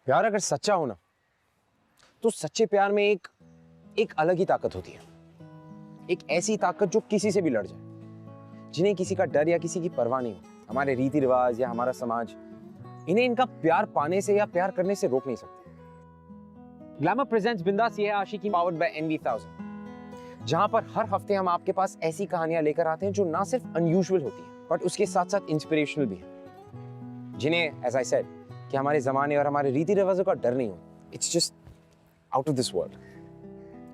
प्यार अगर सच्चा हो ना, तो सच्चे प्यार में एक अलग ही ताकत होती है। एक ऐसी ताकत जो किसी से भी लड़ जाए, जिन्हें किसी का डर या किसी की परवाह नहीं हो। हमारे रीति रिवाज या हमारा समाज इन्हें इनका प्यार पाने से या प्यार करने से रोक नहीं सकते। ग्लैमर प्रेजेंट्स बिंदास, ये है आशिकी पावर्ड बाय NV1000, जहां पर हर हफ्ते हम आपके पास ऐसी कहानियां लेकर आते हैं जो ना सिर्फ अनयूजुअल होती हैं, बट उसके साथ साथ इंस्पिरेशनल भी हैं, जिन्हें एज आई सेड कि हमारे जमाने और हमारे रीति रिवाजों का डर नहीं हो। It's just out of this world.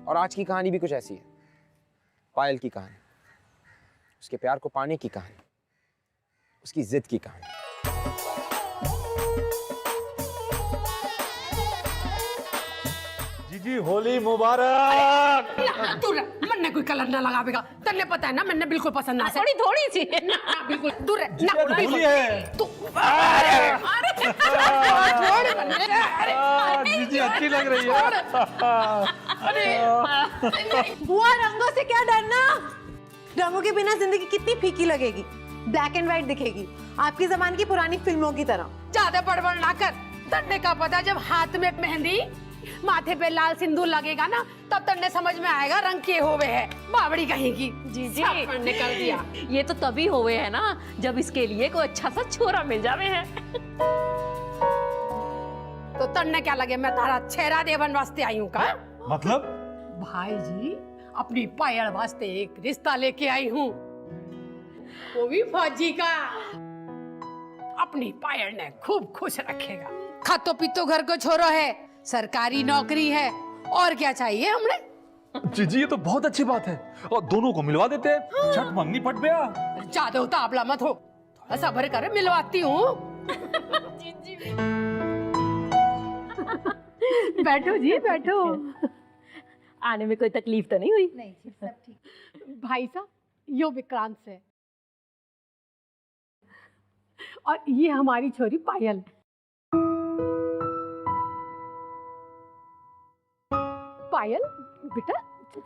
और आज की कहानी भी कुछ ऐसी है, पायल की कहानी, उसके प्यार को पाने की कहानी, उसकी जिद की कहानी। जी होली मुबारक। तू मन्ने कोई कलर ना लगावेगा, तन्ने पता है ना मन्ने बिल्कुल पसंद ना। थोड़ी थोड़ी सी ना बिल्कुल दूर ना होली है। तू जी अच्छी लग रही है। बुआ रंगों से क्या डरना, रंगों के बिना जिंदगी कितनी फीकी लगेगी, ब्लैक एंड व्हाइट दिखेगी, आपकी जमाने की पुरानी फिल्मों की तरह। ज्यादा बड़बड़ ना कर, तन्ने का पता जब हाथ में मेहंदी माथे पे लाल सिंदूर लगेगा ना, तब तन्ने समझ में आएगा रंग के होवे है बावड़ी कहेगी। जी जी ने कर दिया। ये तो तभी होवे है ना जब इसके लिए कोई अच्छा सा छोरा मिल जावे है। तो तन्ने क्या लगे मैं तारा छेरा देवन वास्ते आई हूँ का? मतलब भाई जी अपनी पायल वास्ते एक रिश्ता लेके आई हूँ, वो भी फौजी का। अपनी पायल ने खूब खुश रखेगा। खातो पीतो घर को छोरो है, सरकारी नौकरी है, और क्या चाहिए हमने। जी ये तो बहुत अच्छी बात है, और दोनों को मिलवा देते हैं। छठ मंगनी पट गया। ज्यादा उतावला मत हो, थोड़ा सब्र कर, मिलवाती हूँ। बैठो जी बैठो। आने में कोई तकलीफ तो नहीं हुई? नहीं जी सब ठीक। भाई साहब यो विक्रांत से, और ये हमारी छोरी पायल। पायल बेटा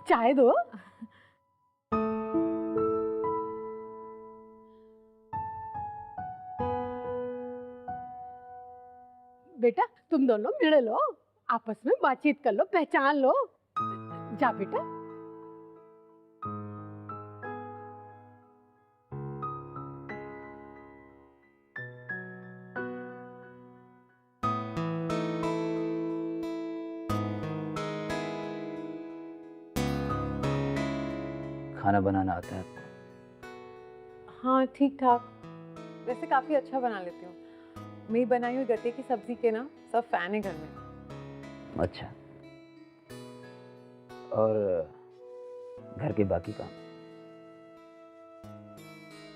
चाय दो। बेटा तुम दोनों मिल लो, आपस में बातचीत कर लो, पहचान लो। जा बेटा। खाना बनाना आता है आपको? हाँ ठीक ठाक, वैसे काफ़ी अच्छा बना लेती हूँ। मेरी बनाई हुई गट्टे की सब्जी के ना सब फैन है घर में। अच्छा, और घर के बाकी काम?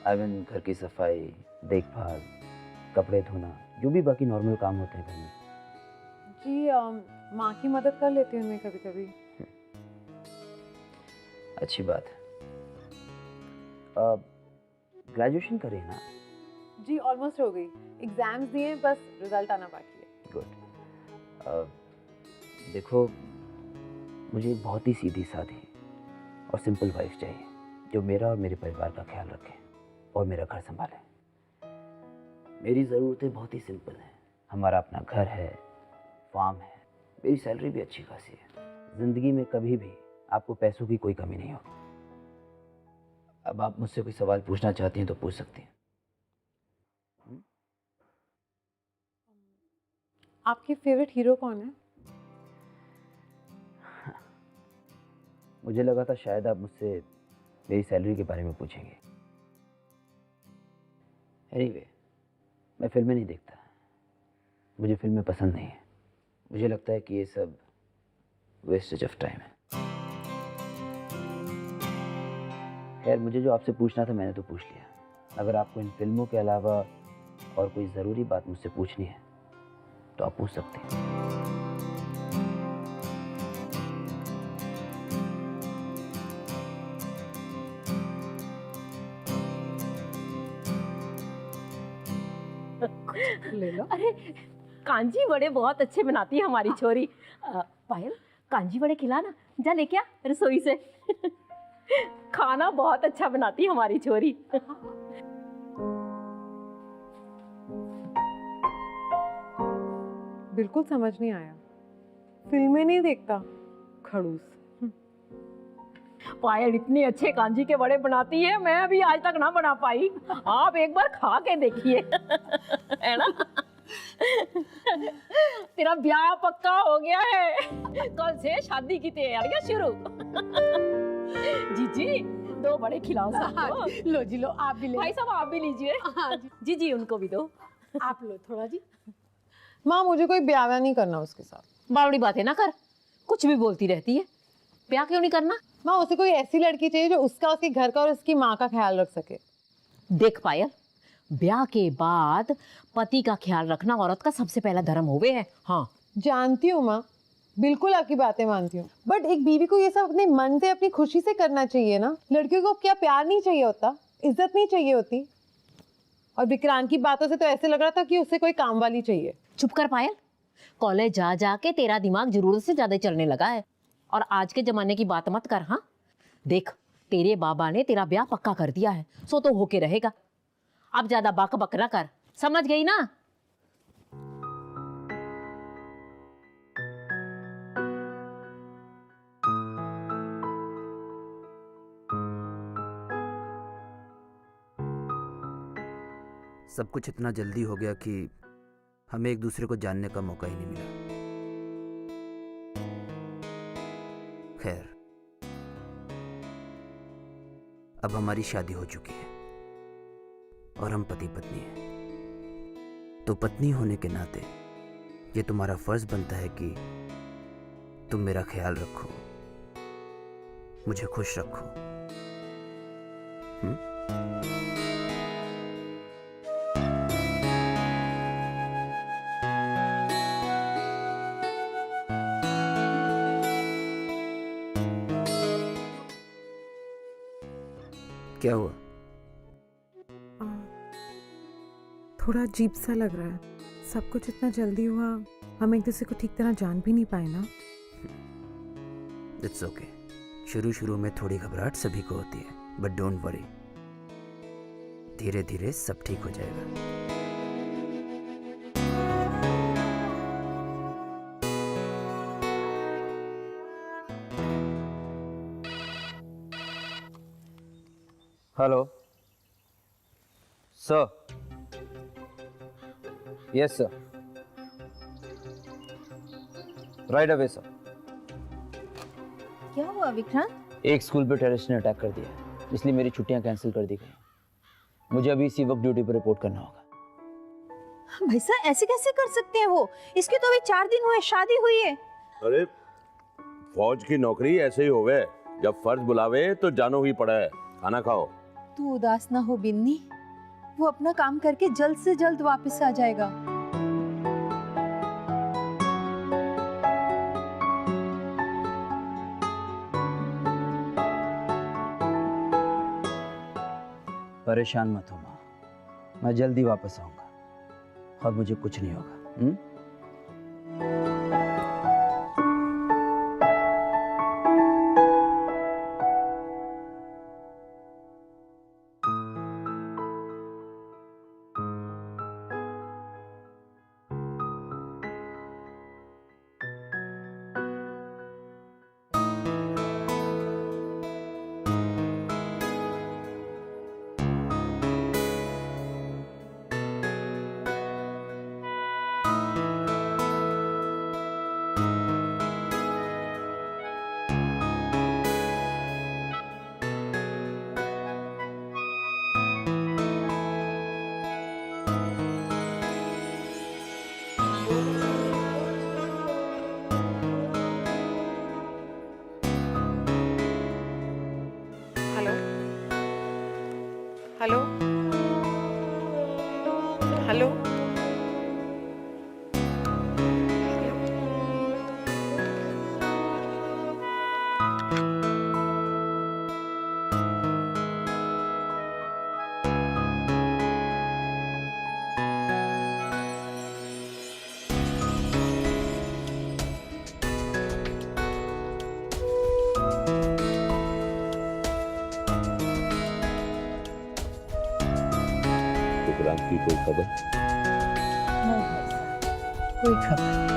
आई मीन घर की सफाई, देखभाल, कपड़े धोना, जो भी बाकी नॉर्मल काम होते हैं घर में। जी माँ की मदद कर लेती हूँ मैं कभी कभी। अच्छी बात है। ग्रेजुएशन करें ना? जी ऑलमोस्ट हो गई, एग्जाम्स दिए, बस रिजल्ट आना बाकी है। गुड। देखो मुझे एक बहुत ही सीधी सादी और सिंपल वाइफ चाहिए, जो मेरा और मेरे परिवार का ख्याल रखे और मेरा घर संभाले। मेरी ज़रूरतें बहुत ही सिंपल हैं। हमारा अपना घर है, फार्म है, मेरी सैलरी भी अच्छी खासी है। ज़िंदगी में कभी भी आपको पैसों की कोई कमी नहीं होगी। अब आप मुझसे कोई सवाल पूछना चाहती हैं तो पूछ सकती हैं। आपकी फेवरेट हीरो कौन है? मुझे लगा था शायद आप मुझसे मेरी सैलरी के बारे में पूछेंगे। एनीवे, मैं फिल्में नहीं देखता, मुझे फिल्में पसंद नहीं है। मुझे लगता है कि ये सब वेस्टेज ऑफ टाइम है। खैर, मुझे जो आपसे पूछना था मैंने तो पूछ लिया। अगर आपको इन फिल्मों के अलावा और कोई ज़रूरी बात मुझसे पूछनी है तो आप पूछ सकते हैं। ले लो। अरे कांजी बड़े बहुत अच्छे बनाती है हमारी छोरी। पायल कांजी बड़े खिलाना, जा लेके आ रसोई से। खाना बहुत अच्छा बनाती है हमारी छोरी। बिल्कुल समझ नहीं आया। फिल्में नहीं देखता, खड़ूस। पायल इतने अच्छे कांजी के बड़े बनाती है, मैं अभी आज तक ना बना पाई। आप एक बार खा के देखिए, है ना? तेरा ब्याह पक्का हो गया है, कल से शादी की तैयारियां शुरू। जीजी, 2 बड़े खिलाओ सबको। लो जी लो, आप भी ले। भाई साहब आप भी लीजिए। हाँ जी, जीजी उनको भी दो। आप लो थोड़ा जी। माँ मुझे कोई ब्याह नहीं करना उसके साथ। बावड़ी बातें ना कर, कुछ भी बोलती रहती है। ब्याह क्यों नहीं करना? माँ उसे कोई ऐसी लड़की चाहिए जो उसका, उसके घर का और उसकी माँ का ख्याल रख सके। देख पायल, ब्याह के बाद पति का ख्याल रखना औरत का सबसे पहला धर्म होवे है। हाँ जानती हूँ माँ, बिल्कुल आपकी बातें मानती हूँ, बट एक बीवी को ये सब अपने मन से, अपनी खुशी से करना चाहिए ना। लड़कियों को क्या प्यार नहीं चाहिए होता, इज्जत नहीं चाहिए होती? और विक्रांत की बातों से तो ऐसे लग रहा था कि उसे कोई काम वाली चाहिए। चुप कर पायल, कॉलेज जा जा के तेरा दिमाग जरूरत से ज्यादा चलने लगा है, और आज के जमाने की बात मत कर। हाँ देख, तेरे बाबा ने तेरा ब्याह पक्का कर दिया है, सो तो होके रहेगा। अब ज्यादा बक बक ना कर, समझ गई ना? सब कुछ इतना जल्दी हो गया कि हमें एक दूसरे को जानने का मौका ही नहीं मिला। खैर, अब हमारी शादी हो चुकी है और हम पति पत्नी हैं। तो पत्नी होने के नाते ये तुम्हारा फर्ज बनता है कि तुम मेरा ख्याल रखो, मुझे खुश रखो। क्या हुआ? थोड़ा अजीब सा लग रहा है। सब कुछ इतना जल्दी हुआ, हम एक दूसरे को ठीक तरह जान भी नहीं पाए ना। It's okay. शुरू शुरू में थोड़ी घबराहट सभी को होती है, बट डोंट वरी, धीरे धीरे सब ठीक हो जाएगा। Hello sir. Yes sir, right away sir. क्या हुआ विक्रांत? एक स्कूल पे टेररिस्ट ने अटैक कर दिया, इसलिए मेरी छुट्टियां कैंसिल कर दी गई। मुझे अभी इसी वक्त ड्यूटी पर रिपोर्ट करना होगा। भाई साहब ऐसे कैसे कर सकते हैं वो? इसकी तो अभी 4 दिन हुए शादी हुई है। अरे फौज की नौकरी ऐसे ही होवे, जब फर्ज बुलावे तो जानो ही पड़ा है। खाना खाओ। तू उदास ना हो बिन्नी, वो अपना काम करके जल्द से जल्द वापस आ जाएगा। परेशान मत हो माँ, मैं जल्दी वापस आऊंगा और मुझे कुछ नहीं होगा। हेलो हेलो विक्रांत की कोई खबर? नहीं भाई साहब, कोई खबर नहीं।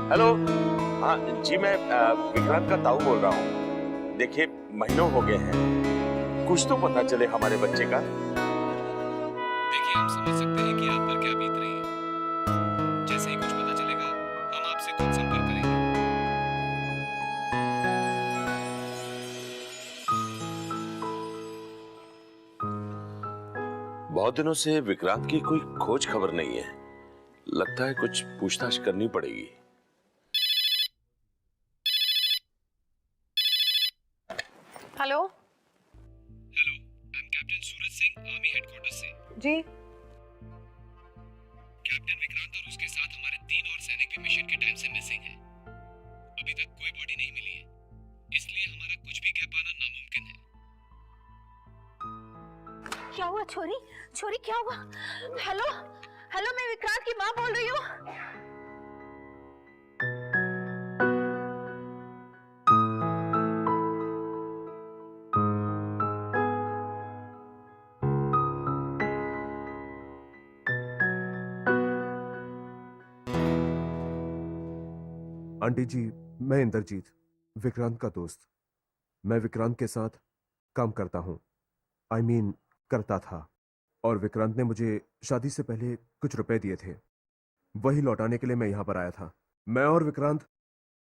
हेलो। हाँ जी, मैं विक्रांत का ताऊ बोल रहा हूँ। देखिए, महीनों हो गए हैं, कुछ तो पता चले हमारे बच्चे का। देखिए, हम समझ सकते हैं कि आप पर क्या बीत रही है। जैसे ही कुछ पता चलेगा हम आपसे खुद संपर्क करेंगे। बहुत दिनों से विक्रांत की कोई खोज खबर नहीं है। लगता है कुछ पूछताछ करनी पड़ेगी। Hello. Hello, I am captain Suraj Singh, army headquarters से। जी। कैप्टन विक्रांत और उसके साथ हमारे 3 और सैनिक भी मिशन के टाइम से मिसिंग हैं। अभी तक कोई बॉडी नहीं मिली है, इसलिए हमारा कुछ भी कह पाना नामुमकिन है। क्या हुआ छोरी? छोरी क्या हुआ? हेलो हेलो, मैं विक्रांत की माँ बोल रही हूँ। आंटी जी, मैं इंद्रजीत, विक्रांत का दोस्त। मैं विक्रांत के साथ काम करता हूँ। करता था। और विक्रांत ने मुझे शादी से पहले कुछ रुपए दिए थे, वही लौटाने के लिए मैं यहाँ पर आया था। मैं और विक्रांत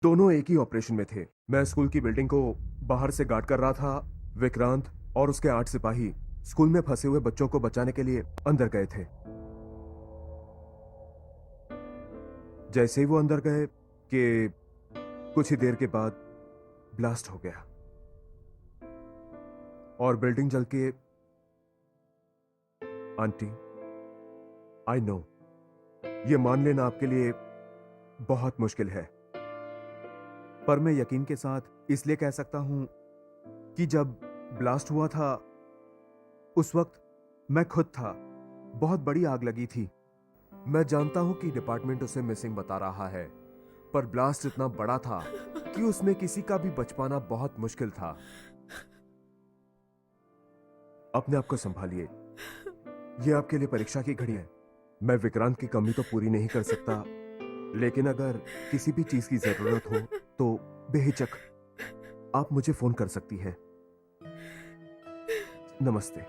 दोनों एक ही ऑपरेशन में थे। मैं स्कूल की बिल्डिंग को बाहर से गार्ड कर रहा था। विक्रांत और उसके 8 सिपाही स्कूल में फंसे हुए बच्चों को बचाने के लिए अंदर गए थे। जैसे ही वो अंदर गए कि कुछ ही देर के बाद ब्लास्ट हो गया और बिल्डिंग जल के। आंटी, आई नो ये मान लेना आपके लिए बहुत मुश्किल है, पर मैं यकीन के साथ इसलिए कह सकता हूं कि जब ब्लास्ट हुआ था उस वक्त मैं खुद था। बहुत बड़ी आग लगी थी। मैं जानता हूं कि डिपार्टमेंट उसे मिसिंग बता रहा है, पर ब्लास्ट इतना बड़ा था कि उसमें किसी का भी बच पाना बहुत मुश्किल था। अपने आप को संभालिए, यह आपके लिए परीक्षा की घड़ी है। मैं विक्रांत की कमी तो पूरी नहीं कर सकता, लेकिन अगर किसी भी चीज की जरूरत हो तो बेहिचक आप मुझे फोन कर सकती हैं। नमस्ते।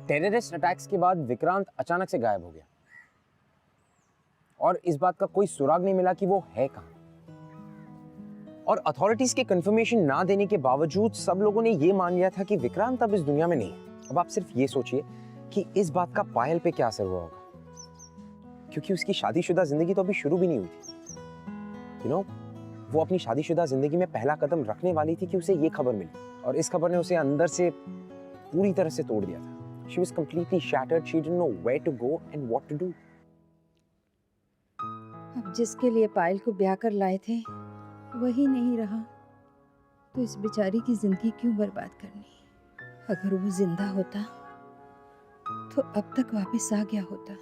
टेररिस्ट अटैक्स के बाद विक्रांत अचानक से गायब हो गया और इस बात का कोई सुराग नहीं मिला कि वो है कहां। और अथॉरिटीज के कंफर्मेशन ना देने के बावजूद सब लोगों ने ये मान लिया था कि विक्रांत अब इस दुनिया में नहीं है। अब आप सिर्फ ये सोचिए कि इस बात का पायल पे क्या असर हुआ होगा, क्योंकि उसकी शादीशुदा जिंदगी तो अभी शुरू भी नहीं हुई थी। वो अपनी शादीशुदा जिंदगी में पहला कदम रखने वाली थी कि उसे ये खबर मिली, और इस खबर ने उसे अंदर से पूरी तरह से तोड़ दिया था। She was completely shattered. She didn't know where to go and what to do. अब जिसके लिए पायल को ब्याह कर लाए थे वही नहीं रहा, तो इस बेचारी की जिंदगी क्यों बर्बाद करनी। अगर वो जिंदा होता तो अब तक वापस आ गया होता।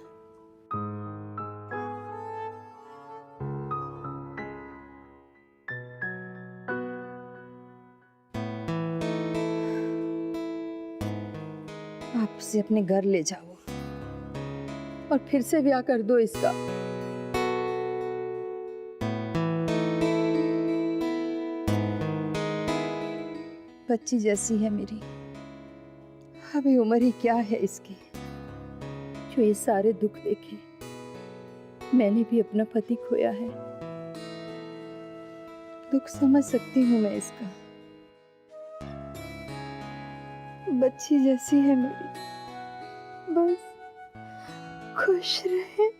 आप उसे अपने घर ले जाओ और फिर से ब्याह कर दो इसका। बच्ची जैसी है मेरी, अभी उम्र ही क्या है इसकी जो ये सारे दुख देखे। मैंने भी अपना पति खोया है, दुख समझ सकती हूँ मैं इसका। बच्ची जैसी है मेरी, बस खुश रहे।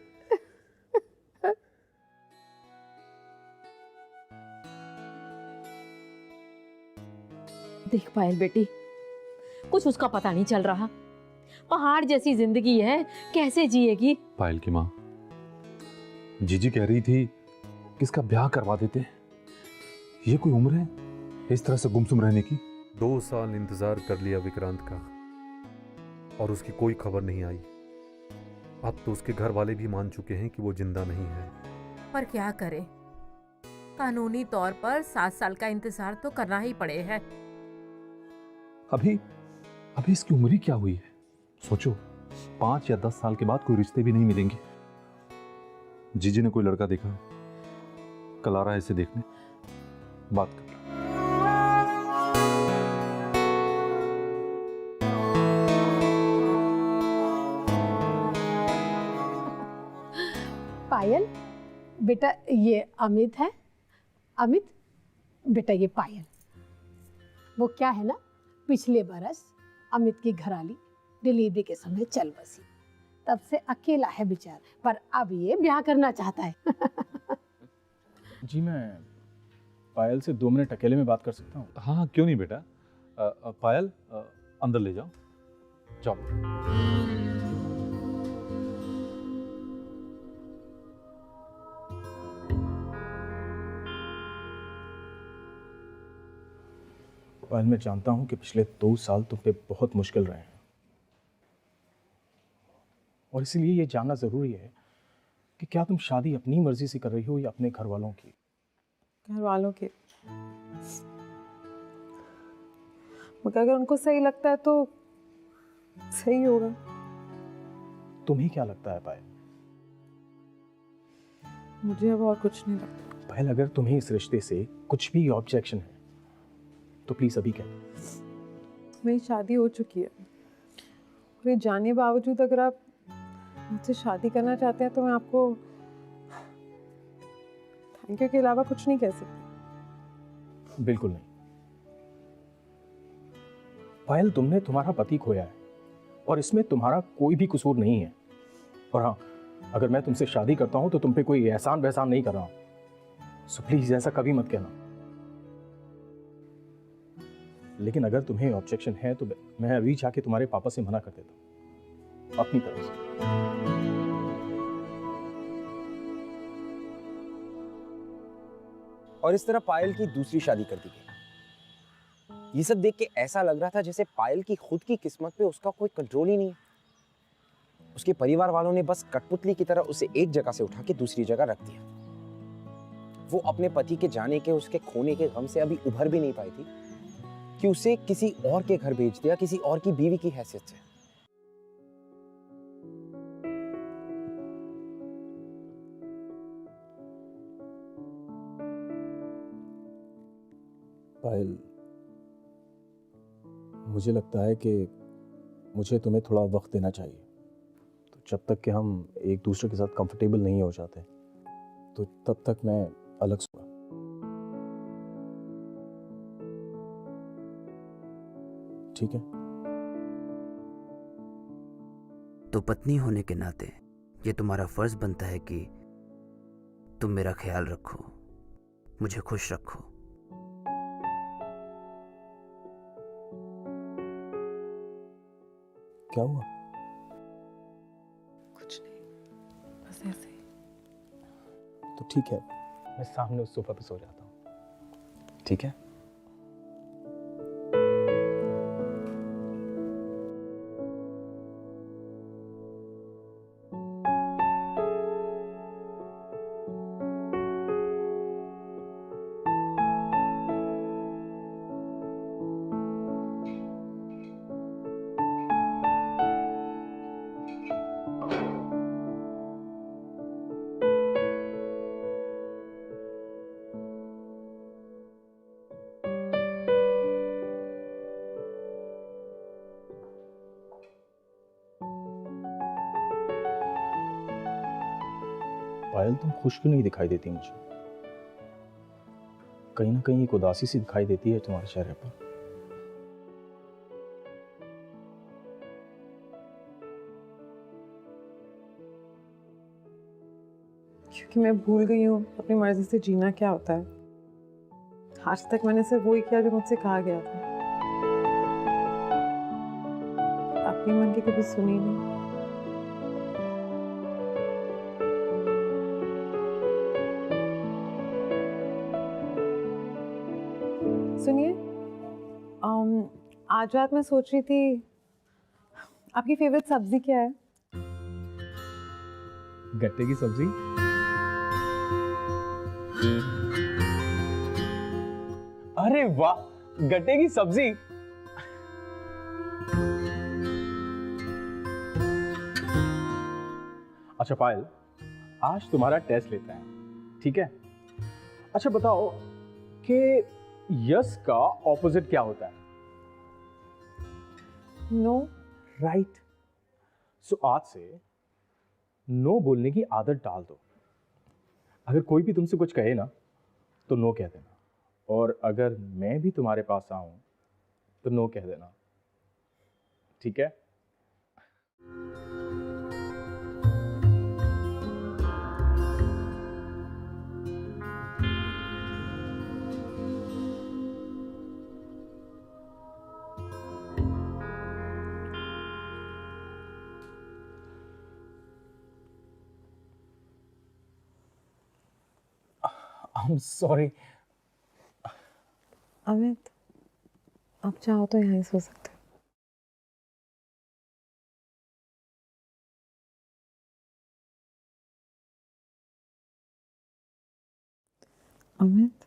देख पायल बेटी, कुछ उसका पता नहीं चल रहा। पहाड़ जैसी जिंदगी है, कैसे जिएगी? पायल की माँ, जीजी कह रही थी कि इसका ब्याह करवा देते। ये कोई उम्र है इस तरह से गुमसुम रहने की? 2 साल इंतजार कर लिया विक्रांत का और उसकी कोई खबर नहीं आई। अब तो उसके घर वाले भी मान चुके हैं कि वो जिंदा नहीं है। पर क्या करे, कानूनी तौर पर 7 साल का इंतजार तो करना ही पड़े है। अभी अभी इसकी उम्र ही क्या हुई है? सोचो, 5 या 10 साल के बाद कोई रिश्ते भी नहीं मिलेंगे। जीजी ने कोई लड़का देखा? कल आ रहा है इसे देखने, बात कर। पायल बेटा, ये अमित है। अमित बेटा, ये पायल। वो क्या है ना, पिछले बरस अमित की घरवाली डिलीवरी के समय चल बसी, तब से अकेला है बेचारा, पर अब ये ब्याह करना चाहता है। जी, मैं पायल से 2 मिनट अकेले में बात कर सकता हूँ? हाँ, क्यों नहीं बेटा। पायल, अंदर ले जाओ, जाओ। पायल, मैं जानता हूँ कि पिछले 2 साल तुम पे बहुत मुश्किल रहे हैं, और इसीलिए ये जानना ज़रूरी है कि क्या तुम शादी अपनी मर्जी से कर रही हो या अपने घर वालों की? घर वालों के। मगर अगर उनको सही लगता है तो सही होगा। तुम्हें क्या लगता है पायल? मुझे अब और कुछ नहीं लगता। पायल, अगर तुम्हें इस रिश्ते से कुछ भी ऑब्जेक्शन है तो प्लीज अभी कह दो। मेरी शादी हो चुकी है, और ये जानने बावजूद अगर आप मुझसे शादी करना चाहते हैं तो मैं आपको थैंक यू के अलावा कुछ नहीं कह सकती। बिल्कुल नहीं पायल, तुमने तुम्हारा पति खोया है और इसमें तुम्हारा कोई भी कसूर नहीं है। और हाँ, अगर मैं तुमसे शादी करता हूं तो तुम पे कोई एहसान वहसान नहीं कर रहा हूं, सो प्लीज ऐसा कभी मत कहना। लेकिन अगर तुम्हें ऑब्जेक्शन है तो मैं अभी जाके तुम्हारे पापा से मना कर देता हूं अपनी तरफ से। और इस तरह पायल की दूसरी शादी कर दी गई। ये सब देख के ऐसा लग रहा था जैसे पायल की खुद की किस्मत पे उसका कोई कंट्रोल ही नहीं है। उसके परिवार वालों ने बस कठपुतली की तरह उसे एक जगह से उठा के दूसरी जगह रख दिया। वो अपने पति के जाने के, उसके खोने के गम से अभी उभर भी नहीं पाई थी कि उसे किसी और के घर भेज दिया, किसी और की बीवी की हैसियत से। पायल, मुझे लगता है कि मुझे तुम्हें थोड़ा वक्त देना चाहिए। तो जब तक कि हम एक दूसरे के साथ कंफर्टेबल नहीं हो जाते तो तब तक मैं अलग सोऊंगा। ठीक है? तो पत्नी होने के नाते ये तुम्हारा फर्ज बनता है कि तुम मेरा ख्याल रखो, मुझे खुश रखो। क्या हुआ? कुछ नहीं, बस ऐसे ही। तो ठीक है, मैं सामने उस सोफा पे सो जाता हूँ। ठीक है? पायल, तुम खुश क्यों नहीं दिखाई देती मुझे? कहीं ना कहीं एक उदासी सी दिखाई देती है तुम्हारे चेहरे पर। क्योंकि मैं भूल गई हूँ अपनी मर्जी से जीना क्या होता है। आज तक मैंने सिर्फ वही किया जो मुझसे कहा गया था। अपने मन की कभी सुनी नहीं। सुनिए, आज रात मैं सोच रही थी आपकी फेवरेट सब्जी क्या है? गट्टे की सब्जी। अरे वाह, गट्टे की सब्जी। अच्छा पायल, आज तुम्हारा टेस्ट लेते हैं, ठीक है? अच्छा बताओ कि यस का ऑपोजिट क्या होता है? नो। राइट। सो आज से नो बोलने की आदत डाल दो। अगर कोई भी तुमसे कुछ कहे ना तो नो कह देना, और अगर मैं भी तुम्हारे पास आऊं तो नो कह देना, ठीक है? I'm sorry. अमित, आप चाहो तो यहीं सो सकते हो। अमित,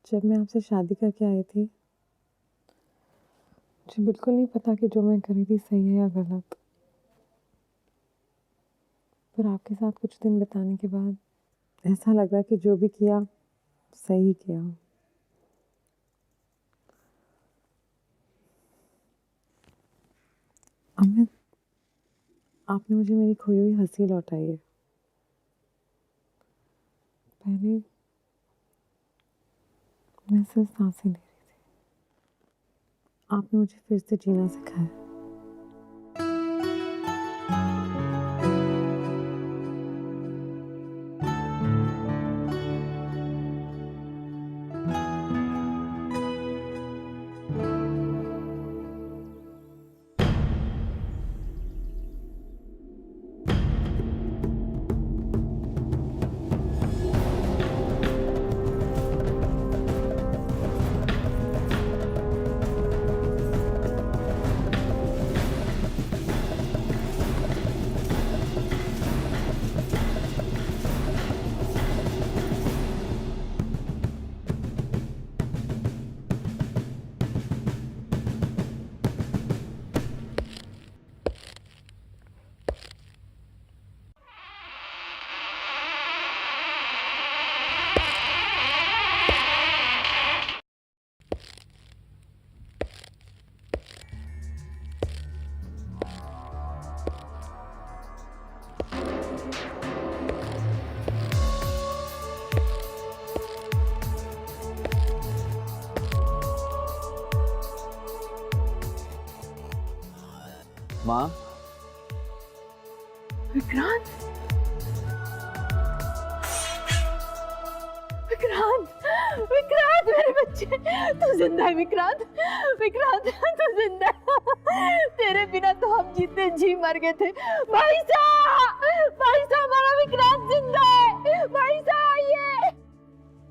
जब मैं आपसे शादी करके आई थी मुझे बिल्कुल नहीं पता कि जो मैं कर रही थी सही है या गलत, पर आपके साथ कुछ दिन बिताने के बाद ऐसा लगा कि जो भी किया सही किया। अमित, आपने मुझे मेरी खोई हुई हंसी लौटाई है। पहले मैं सिर्फ सांसें ले रही थी, आपने मुझे फिर से जीना सिखाया। माँ, विक्रांत, विक्रांत, विक्रांत मेरे बच्चे, तू जिंदा है विक्रांत, विक्रांत तू जिंदा है। तेरे बिना तो हम जीते जी मर गए थे। भाई साहब, हमारा विक्रांत जिंदा है। भाई साहब आइए।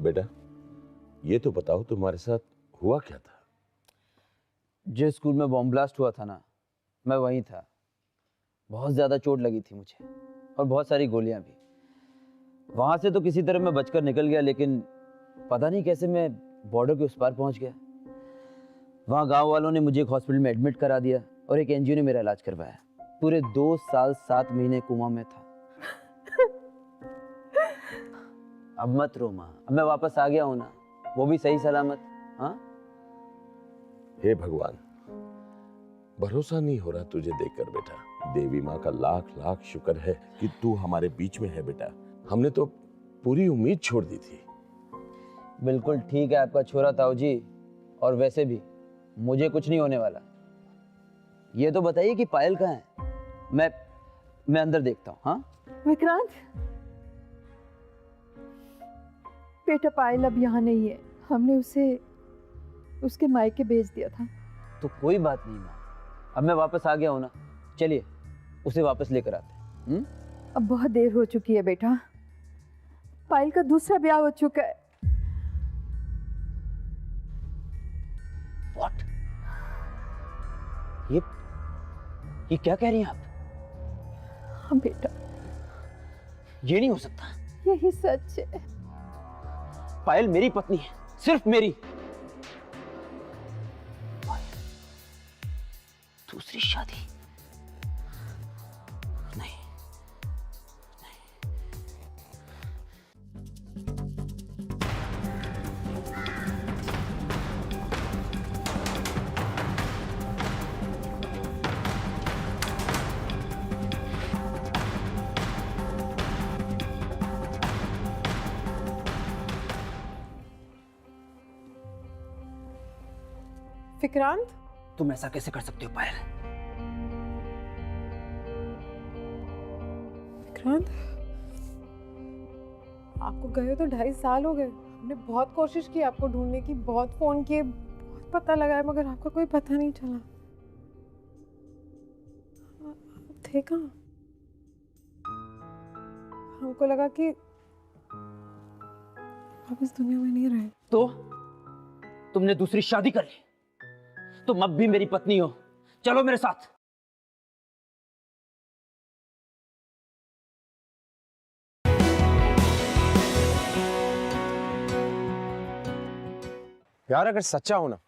बेटा, ये तो बताओ तुम्हारे साथ हुआ क्या था? जिस स्कूल में बॉम्ब ब्लास्ट हुआ था ना, मैं वहीं था। बहुत ज़्यादा चोट लगी थी मुझे, और बहुत सारी गोलियां भी। वहाँ से तो किसी तरह मैं बचकर निकल गया, लेकिन पता नहीं कैसे मैं बॉर्डर के उस पार पहुँच गया। वहाँ गांव वालों ने मुझे एक हॉस्पिटल में एडमिट करा दिया, और एक एनजीओ ने मेरा इलाज करवाया। पूरे 2 साल 7 महीने कोमा में था। अब मत रो माँ, अब मैं वापस आ गया हूँ ना, वो भी सही सलामत। हाँ, हे भगवान, भरोसा नहीं हो रहा तुझे देखकर बेटा। देवी माँ का लाख लाख शुक्र है कि तू हमारे बीच में है बेटा। हमने तो पूरी उम्मीद छोड़ दी थी। बिल्कुल ठीक है आपका छोरा ताऊ जी, और वैसे भी मुझे कुछ नहीं होने वाला। ये तो बताइए कि पायल कहाँ है? मैं अंदर देखता हूँ। हाँ विक्रांत, बेटा पायल अब यहाँ नहीं है। हमने उसे उसके मायके भेज दिया था। तो कोई बात नहीं माँ, अब मैं वापस आ गया हूँ ना, चलिए उसे वापस लेकर आते हैं। अब बहुत देर हो चुकी है बेटा, पायल का दूसरा ब्याह हो चुका है। What? ये क्या कह रही हैं आप? हाँ बेटा, ये नहीं हो सकता। यही सच है। पायल मेरी पत्नी है, सिर्फ मेरी। पायल, दूसरी शादी? नहीं। विक्रांत, तुम ऐसा कैसे कर सकते हो पायल? विक्रांत, आपको गए तो 2.5 साल हो गए। हमने बहुत कोशिश की आपको ढूंढने की, बहुत फोन किए, बहुत पता लगाया, मगर आपका कोई पता नहीं चला। आप थे कहाँ? हमको लगा कि आप इस दुनिया में नहीं रहे। तो तुमने दूसरी शादी कर ली? तुम अब भी मेरी पत्नी हो, चलो मेरे साथ। प्यार अगर सच्चा हो ना,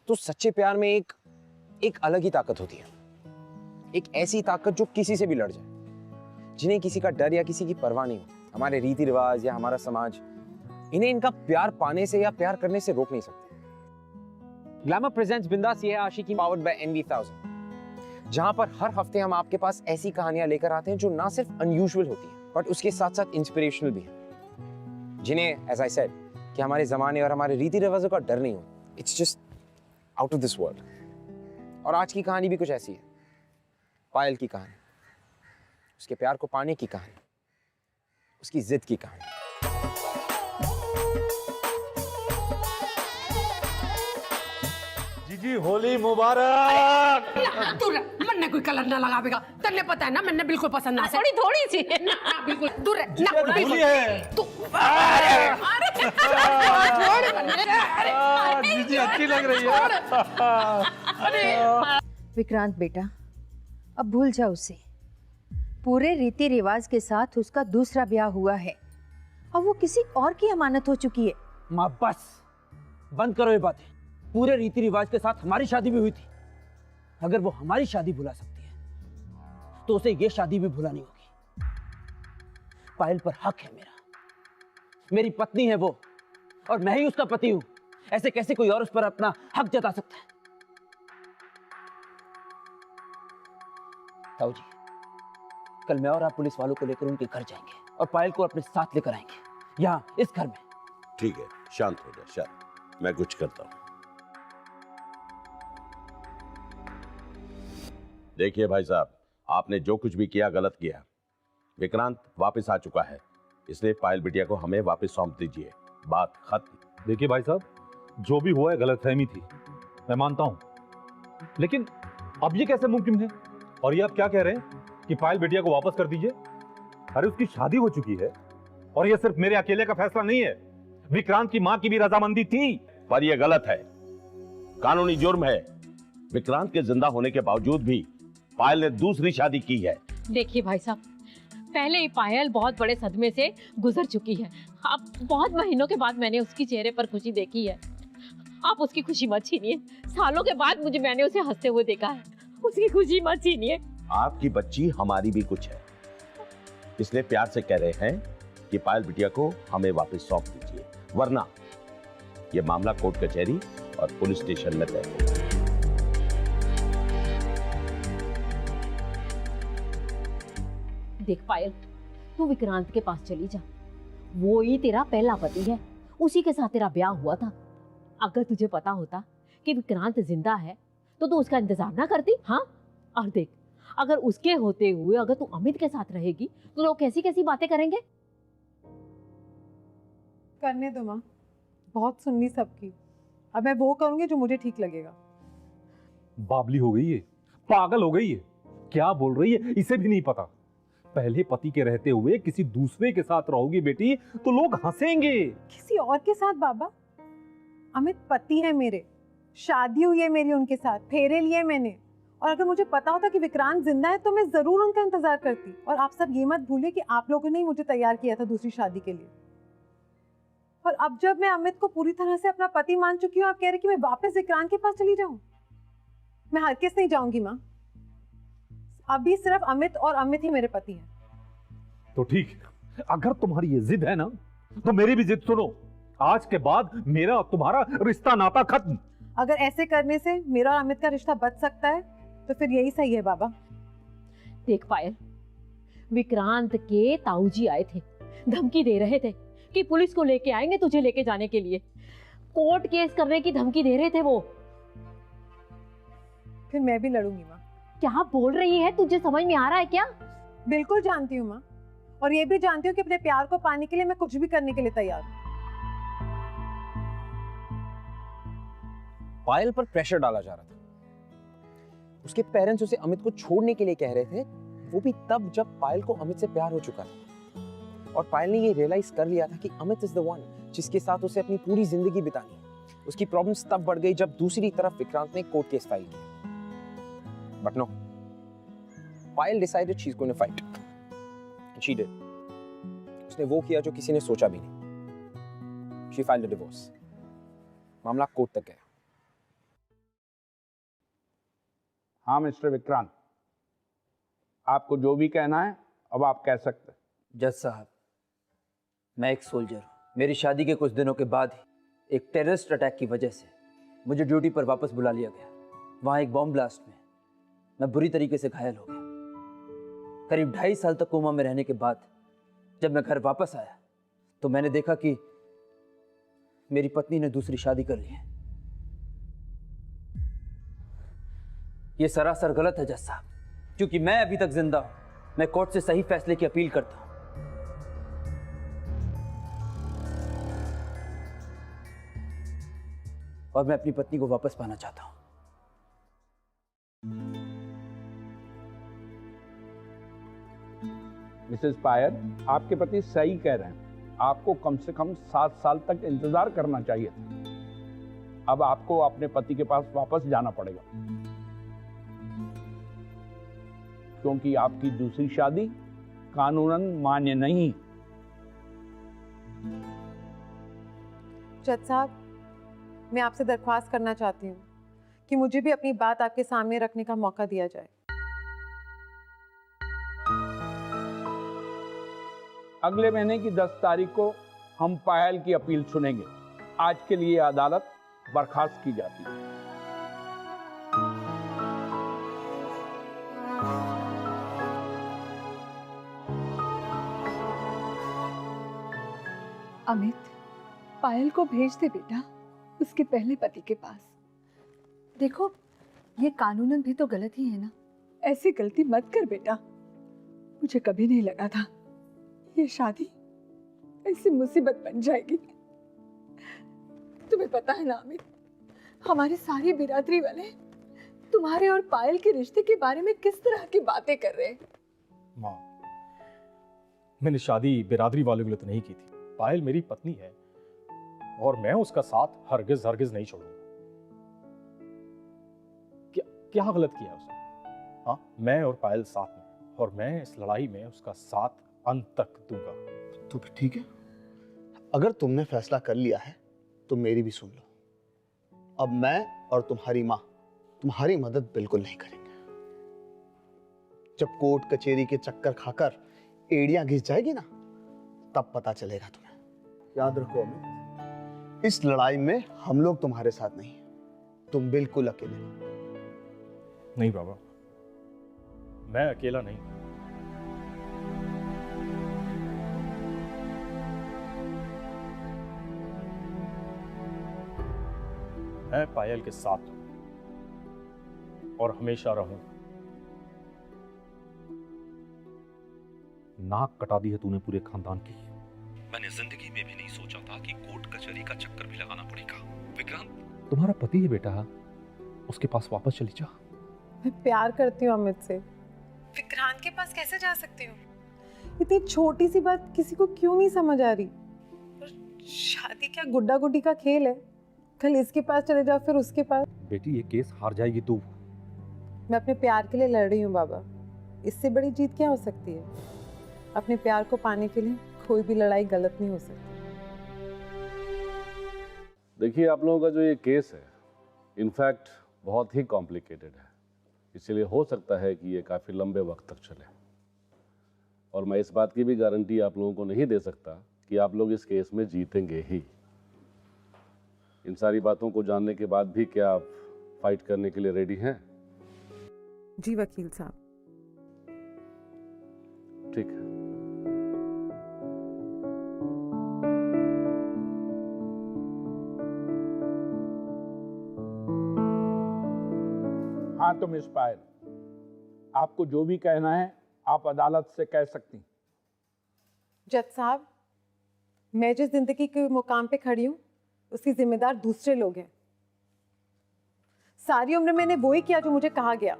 तो सच्चे प्यार में एक अलग ही ताकत होती है। एक ऐसी ताकत जो किसी से भी लड़ जाए, जिन्हें किसी का डर या किसी की परवाह नहीं हो। हमारे रीति रिवाज या हमारा समाज इन्हें इनका प्यार पाने से या प्यार करने से रोक नहीं सकते। ग्लैमर प्रेजेंट्स बिंदास ये है आशिकी पावर्ड बाय NV1000, जहां पर हर हफ्ते हम आपके पास ऐसी कहानियां लेकर आते हैं जो ना सिर्फ अनयूजुअल होती हैं, बट उसके साथ साथ इंस्पिरेशनल भी हैं, जिन्हें एज आई सेड कि हमारे जमाने और हमारे रीति रिवाजों का डर नहीं हो। It's just out of this world. और आज की कहानी भी कुछ ऐसी है, पायल की कहानी, उसके प्यार को पाने की कहानी, उसकी जिद की कहानी। जी होली मुबारक। तू मन्ने कोई कलर ना लगावेगा, तन्ने पता है ना, मैंने बिल्कुल पसंद ना। थोड़ी थोड़ी सी ना बिल्कुल दूर ना। होली है। तू जी अच्छी लग रही है। विक्रांत बेटा, अब भूल जा उसे। पूरे रीति रिवाज के साथ उसका दूसरा ब्याह हुआ है और वो किसी और की अमानत हो चुकी है। माँ बस बंद करो ये बातें। पूरे रीति रिवाज के साथ हमारी शादी भी हुई थी। अगर वो हमारी शादी भुला सकती है तो उसे ये शादी भी भुलानी होगी। पायल पर हक है मेरा, मेरी पत्नी है वो, और मैं ही उसका पति हूं। ऐसे कैसे कोई और उस पर अपना हक जता सकता है? ताऊ जी, कल मैं और आप पुलिस वालों को लेकर उनके घर जाएंगे और पायल को अपने साथ लेकर आएंगे, यहाँ इस घर में। ठीक है, शांत हो जा, शांत। मैं कुछ करता हूं। देखिए भाई साहब, आपने जो कुछ भी किया गलत किया। विक्रांत वापस आ चुका है, इसलिए पायल बिटिया को हमें वापस सौंप दीजिए। बात खत्म। देखिए भाई साहब, जो भी हुआ है गलतफहमी थी, मैं मानता हूं, लेकिन अब ये कैसे मुमकिन है? और ये आप क्या कह रहे हैं कि पायल बिटिया को वापस कर दीजिए? अरे उसकी शादी हो चुकी है, और ये सिर्फ मेरे अकेले का फैसला नहीं है, विक्रांत की मां की भी रजामंदी थी। पर यह गलत है, कानूनी जुर्म है। विक्रांत के जिंदा होने के बावजूद भी पायल ने दूसरी शादी की है। देखिए भाई साहब, पहले ही पायल बहुत बड़े सदमे से गुजर चुकी है। अब बहुत महीनों के बाद मैंने उसकी चेहरे पर खुशी देखी है। आप उसकी खुशी मत छीनिए। सालों के बाद मैंने उसे हंसते हुए देखा है। उसकी खुशी मत छीनिए। आपकी बच्ची हमारी भी कुछ है, इसलिए प्यार से कह रहे हैं कि पायल बिटिया को हमें वापस सौंप दीजिए, वरना यह मामला कोर्ट कचहरी और पुलिस स्टेशन में तय होगा। देख पायल, तू विक्रांत के पास चली जा। वो ही तेरा पहला पति है, उसी के साथ तेरा ब्याह हुआ था। अगर तुझे पता होता कि विक्रांत जिंदा है तो तू उसका इंतजार ना करती? हाँ, और देख, अगर उसके होते हुए अगर तू अमित के साथ रहेगी तो लोग कैसी कैसी बातें करेंगे। करने दो माँ, बहुत सुननी सबकी। अब मैं वो करूंगी जो मुझे ठीक लगेगा। बाबली हो गई है, पागल हो गई है, क्या बोल रही है इसे भी नहीं पता। पहले पति के रहते हुए किसी दूसरे के साथ रहोगी बेटी तो लोग हंसेंगे। किसी और के साथ बाबा? अमित पति है मेरे, शादी हुई है मेरी उनके साथ, फेरे लिए मैंने। और अगर मुझे पता होता कि विक्रांत जिंदा है तो मैं जरूर उनका इंतजार करती। और आप सब ये मत भूलिए कि आप लोगों ने ही मुझे तैयार किया था दूसरी शादी के लिए। और अब जब मैं अमित को पूरी तरह से अपना पति मान चुकी हूँ, आप कह रहे कि मैं वापस विक्रांत के पास चली जाऊं? मैं हरगिज़ नहीं जाऊंगी माँ। अभी सिर्फ अमित और अमित ही मेरे पति हैं। तो ठीक, अगर तुम्हारी ये जिद है ना तो मेरी भी जिद सुनो। आज के बाद मेरा और तुम्हारा रिश्ता नाता खत्म। अगर ऐसे करने से मेरा और अमित का रिश्ता बच सकता है तो फिर यही सही है बाबा। देख पायल, विक्रांत के ताऊजी आए थे, धमकी दे रहे थे कि पुलिस को लेके आएंगे तुझे लेके जाने के लिए। कोर्ट केस करने की धमकी दे रहे थे वो। फिर मैं भी लड़ूंगी माँ। क्या बोल रही है, तुझे समझ में आ रहा है क्या? बिल्कुल जानती हूँ माँ, और ये भी जानती हूँ कि अपने प्यार को पाने के लिए मैं कुछ भी करने के लिए तैयार हूँ। पायल पर प्रेशर डाला जा रहा था। उसके पेरेंट्स उसे अमित को छोड़ने के लिए कह रहे थे, वो भी तब जब पायल को अमित से प्यार हो चुका था। और पायल ने ये रियलाइज कर लिया था कि अमित इज द वन जिसके साथ उसे अपनी पूरी जिंदगी बितानी है। उसकी प्रॉब्लम्स तब बढ़ गई जब दूसरी तरफ विक्रांत ने कोर्ट केस फाइल किया। But no, Payal decided she is going to fight and she did. उसने वो किया जो किसी ने सोचा भी नहीं। She filed a divorce. मामला कोर्ट तक गया। हाँ मिस्टर विक्रांत, आपको जो भी कहना है अब आप कह सकते हैं। जज साहब, मैं एक सोल्जर हूँ। मेरी शादी के कुछ दिनों के बाद ही एक टेररिस्ट अटैक की वजह से मुझे ड्यूटी पर वापस बुला लिया गया। वहाँ एक बॉम्ब ब्लास्ट में मैं बुरी तरीके से घायल हो गया। करीब 2.5 साल तक कोमा में रहने के बाद जब मैं घर वापस आया तो मैंने देखा कि मेरी पत्नी ने दूसरी शादी कर ली है। ये सरासर गलत है जज साहब, क्योंकि मैं अभी तक जिंदा हूं। मैं कोर्ट से सही फैसले की अपील करता हूं। और मैं अपनी पत्नी को वापस पाना चाहता हूं। मिसेस पायल, आपके पति सही कह रहे हैं। आपको कम से कम 7 साल तक इंतजार करना चाहिए था। अब आपको अपने पति के पास वापस जाना पड़ेगा, क्योंकि आपकी दूसरी शादी कानूनन मान्य नहीं। जज साहब, मैं आपसे दरख्वास्त करना चाहती हूँ कि मुझे भी अपनी बात आपके सामने रखने का मौका दिया जाए। अगले महीने की 10 तारीख को हम पायल की अपील सुनेंगे। आज के लिए अदालत बर्खास्त की जाती है। अमित, पायल को भेज दे बेटा उसके पहले पति के पास। देखो, ये कानूनन भी तो गलत ही है ना। ऐसी गलती मत कर बेटा। मुझे कभी नहीं लगा था ये शादी ऐसी मुसीबत बन जाएगी। तुम्हें पता है ना अमित, हमारे सारी बिरादरी वाले तुम्हारे और पायल के रिश्ते के बारे में किस तरह की बातें कर रहे हैं। माँ, मैंने शादी बिरादरी वालों के लिए तो नहीं की थी। पायल मेरी पत्नी है और मैं उसका साथ हरगिज हरगिज नहीं छोड़ूंगा। क्या गलत किया उसने? हाँ, मैं और पायल साथ में, और मैं इस लड़ाई में उसका साथ अंत तक दूंगा। तो फिर ठीक है, अगर तुमने फैसला कर लिया है तो मेरी भी सुन लो। अब मैं और तुम्हारी माँ तुम्हारी मदद बिल्कुल नहीं करेंगे। जब कोर्ट कचहरी के चक्कर खाकर एड़ियां घिस जाएगी ना, तब पता चलेगा तुम्हें। याद रखो अमित, इस लड़ाई में हम लोग तुम्हारे साथ नहीं, तुम बिल्कुल अकेले। नहीं बाबा, मैं अकेला नहीं। मैं पायल के साथ हूं और हमेशा रहूंगा। नाक कटा दी है तूने पूरे खानदान की। मैंने जिंदगी में भी नहीं सोचा था कि कोर्ट कचहरी का चक्कर भी लगाना पड़ेगा। विक्रांत तुम्हारा पति है बेटा, उसके पास वापस चली जा। मैं प्यार करती हूँ अमित से, विक्रांत के पास कैसे जा सकती हूँ? इतनी छोटी सी बात किसी को क्यों नहीं समझ आ रही? और शादी क्या गुड्डा गुड्डी का खेल है? कल इसके पास चले जाओ फिर उसके पास। बेटी ये केस हार जाएगी तू। मैं अपने प्यार के लिए लड़ रही हूँ बाबा, इससे बड़ी जीत क्या हो सकती है? अपने प्यार को पाने के लिए कोई भी लड़ाई गलत नहीं हो सकती। देखिए, आप लोगों का जो ये केस है इनफैक्ट बहुत ही कॉम्प्लिकेटेड है, इसलिए हो सकता है कि ये काफ़ी लंबे वक्त तक चले। और मैं इस बात की भी गारंटी आप लोगों को नहीं दे सकता कि आप लोग इस केस में जीतेंगे ही। इन सारी बातों को जानने के बाद भी क्या आप फाइट करने के लिए रेडी हैं? जी वकील साहब। ठीक है। हाँ तो मिस पायल, आपको जो भी कहना है आप अदालत से कह सकती। जज साहब, मैं जिस जिंदगी के मुकाम पे खड़ी हूँ उसकी जिम्मेदार दूसरे लोग हैं। सारी उम्र मैंने वो ही किया जो मुझे कहा गया।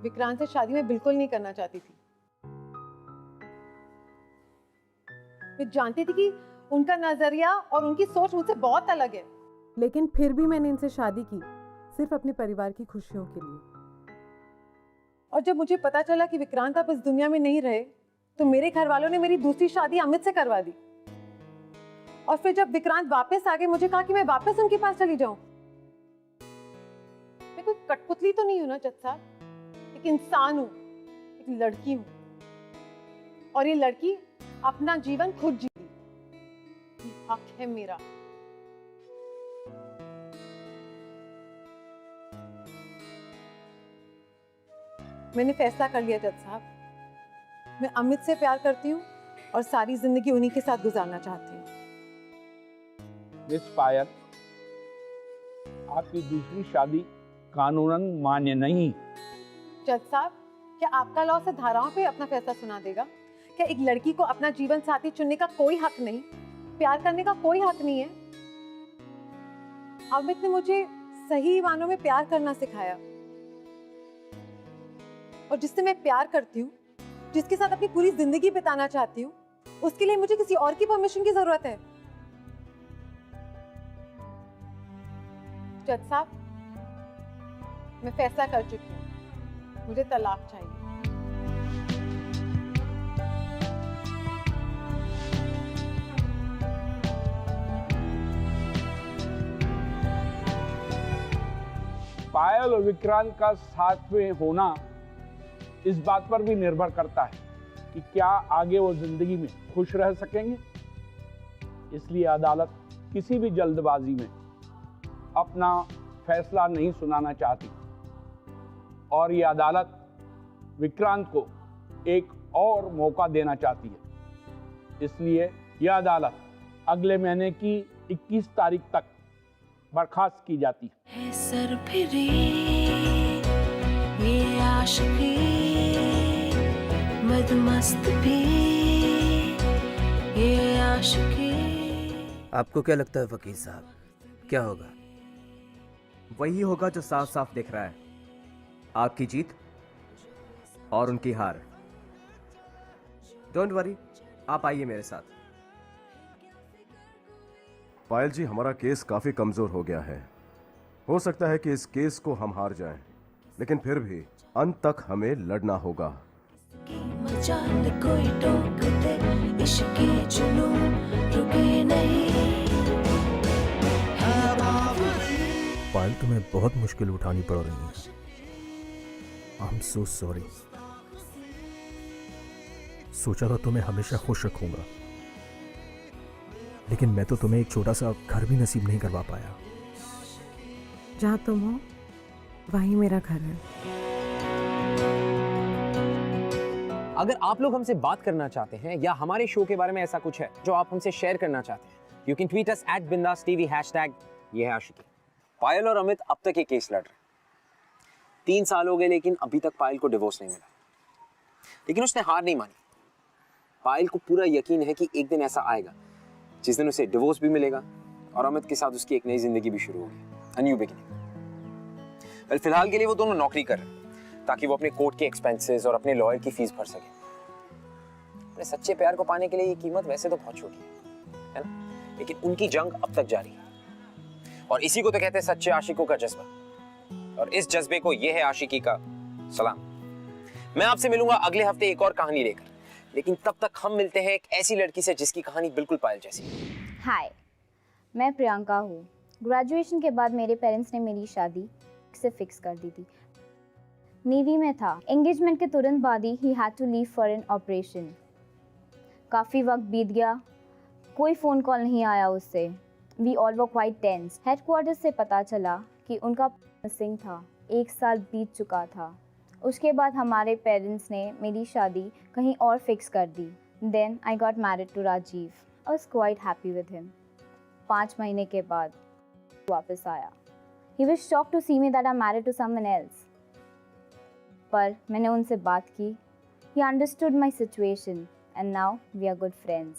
विक्रांत से शादी मैं बिल्कुल नहीं करना चाहती थी। मैं जानती थी कि उनका नजरिया और उनकी सोच मुझसे बहुत अलग है, लेकिन फिर भी मैंने इनसे शादी की सिर्फ अपने परिवार की खुशियों के लिए। और जब मुझे पता चला कि विक्रांत अब इस दुनिया में नहीं रहे तो मेरे घर वालों ने मेरी दूसरी शादी अमित से करवा दी। और फिर जब विक्रांत वापस आ गए मुझे कहा कि मैं वापस उनके पास चली जाऊं। मैं कोई कठपुतली तो नहीं हूं ना जज साहब, एक इंसान हूं, एक लड़की हूं। और ये लड़की अपना जीवन खुद जीती, ये हक है मेरा। मैंने फैसला कर लिया जज साहब, मैं अमित से प्यार करती हूँ और सारी जिंदगी उन्हीं के साथ गुजारना चाहती हूँ। मिस पायल, आपकी दूसरी शादी कानूनन मान्य नहीं। जज साहब, क्या आपका लॉ से धाराओं पे अपना फैसला सुना देगा? क्या एक लड़की को अपना जीवन साथी चुनने का कोई हक नहीं, प्यार करने का कोई हक नहीं है? अमित ने मुझे सही मानों में प्यार करना सिखाया, और जिससे मैं प्यार करती हूँ, जिसके साथ अपनी पूरी जिंदगी बिताना चाहती हूँ, उसके लिए मुझे किसी और की परमिशन की जरूरत है? जज साहब, मैं फैसला कर चुकी हूँ, मुझे तलाक चाहिए। पायल और विक्रांत का साथ में होना इस बात पर भी निर्भर करता है कि क्या आगे वो जिंदगी में खुश रह सकेंगे। इसलिए अदालत किसी भी जल्दबाजी में अपना फैसला नहीं सुनाना चाहती और ये अदालत विक्रांत को एक और मौका देना चाहती है। इसलिए यह अदालत अगले महीने की 21 तारीख तक बर्खास्त की जाती है। सर फिरे ये आशिकी मदमस्त भी ये आशिकी। आपको क्या लगता है वकील साहब, क्या होगा? वही होगा जो साफ साफ दिख रहा है, आपकी जीत और उनकी हार। डोंट वरी, आप आइए मेरे साथ। पायल जी, हमारा केस काफी कमजोर हो गया है। हो सकता है कि इस केस को हम हार जाएं, लेकिन फिर भी अंत तक हमें लड़ना होगा। मजाल कोई टोक दे, इश्क की जुनून रुके नहीं। पायल, तुम्हें बहुत मुश्किल उठानी पड़ रही है। I am so sorry. सोचा था तुम्हें हमेशा खुश रखूंगा, लेकिन मैं तो तुम्हें एक छोटा सा घर भी नसीब नहीं करवा पाया। जहाँ तुम हो वहीं मेरा घर है। अगर आप लोग हमसे बात करना चाहते हैं या हमारे शो के बारे में ऐसा कुछ है जो आप हमसे शेयर करना चाहते हैं, you can tweet us @bindaastv # ये है आशिकी। पायल और अमित अब तक ये केस लड़ रहे हैं। 3 साल हो गए, लेकिन अभी तक पायल को डिवोर्स नहीं मिला। लेकिन उसने हार नहीं मानी। पायल को पूरा यकीन है कि एक दिन ऐसा आएगा जिस दिन उसे डिवोर्स भी मिलेगा और अमित के साथ उसकी एक नई जिंदगी भी शुरू होगी, अ न्यू बिगिनिंग। वेल फिलहाल के लिए वो दोनों नौकरी कर रहे हैं ताकि वो अपने कोर्ट के एक्सपेंसेस और अपने लॉयर की फीस भर सके। अपने सच्चे प्यार को पाने के लिए ये कीमत वैसे तो बहुत छोटी है ना, लेकिन उनकी जंग अब तक जारी है और इसी को तो कहते हैं सच्चे आशिकों का जज्बा। और इस जज्बे को ये है आशिकी का सलाम। मैं आपसे मिलूंगा अगले हफ्ते एक और कहानी लेकर, लेकिन तब तक हम मिलते हैं एक ऐसी लड़की से जिसकी कहानी बिल्कुल पायल जैसी। हाय, मैं प्रियंका हूँ। ग्रेजुएशन के बाद मेरे पेरेंट्स ने मेरी शादी से फिक्स कर दी थी। नेवी में था। एंगेजमेंट के तुरंत बाद ही had to leave for an operation. काफ़ी वक्त बीत गया, कोई फ़ोन कॉल नहीं आया उससे। We all were quite tense. Headquarter से पता चला कि उनका मिसिंग था। 1 साल बीत चुका था। उसके बाद हमारे पेरेंट्स ने मेरी शादी कहीं और फिक्स कर दी। Then I got married to Rajiv. I was quite happy with him. 5 महीने के बाद वापस आया। He was shocked to see me that I'm married to someone else. पर मैंने उनसे बात की। He understood my situation and now we are good friends.